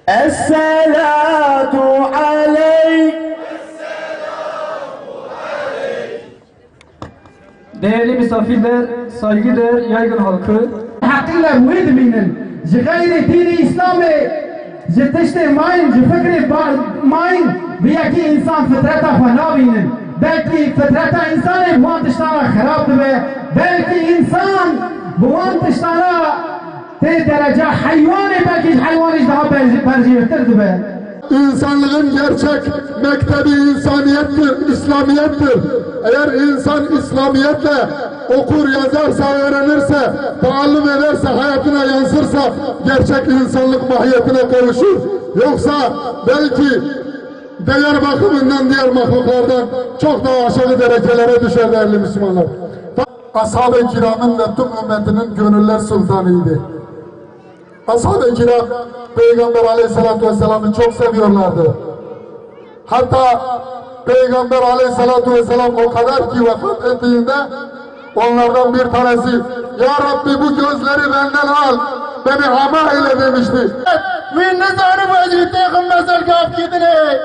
Esselatu aleyk. Değerli misafirler, saygıdeğer yaygın halkı, حقيقة مهم مينن جغير دين إسلامي جتشتي ماين جفكر ماين بيكي إنسان فترته فنا بينن بلكي فترته إنسان بوان تشتانا خراب به بلكي إنسان بوان تشتانا تي درجة حيواني بلكي حيواني daha berjiyetirdi be. İnsanlığın gerçek mektebi insaniyettir, İslamiyettir. Eğer insan İslamiyetle okur, yazarsa, öğrenirse, taallum ederse, hayatına yansırsa gerçek insanlık mahiyetine kavuşur. Yoksa belki değer bakımından diğer mahluklardan çok daha aşağı derecelere düşer değerli Müslümanlar. Ashab-ı kiramın ve tüm ümmetinin gönüller sultanıydı. Ashab-ı kiram Peygamber aleyhissalatü vesselam'ı çok seviyorlardı. Hatta Peygamber aleyhissalatü vesselam o kadar ki vefat ettiğinde onlardan bir tanesi Ya Rabbi bu gözleri benden al, beni ama eyle demişti. Ve ne zanı vaziyeteyim mesel kaf gidine.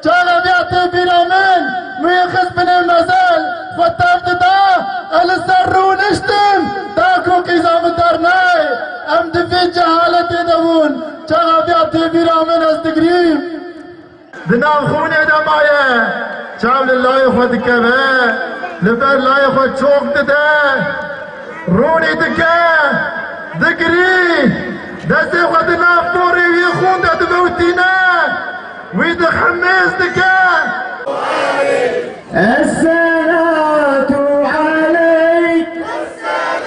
Çağa biyatı biramın, müyekız bine mesel. Fattavdı da, el-sarru niştim. Da kukizamı darnay. Em difi cehalet edevun. Çağa biyatı biramın az digriyim. Dinav khune damaye. Çav lillahi khud keve. Liber lahi khud çok dede. Runi dike. Digri. Desi khud naftori vi khun da dvutine. ويدخل الناس دكان Esselatu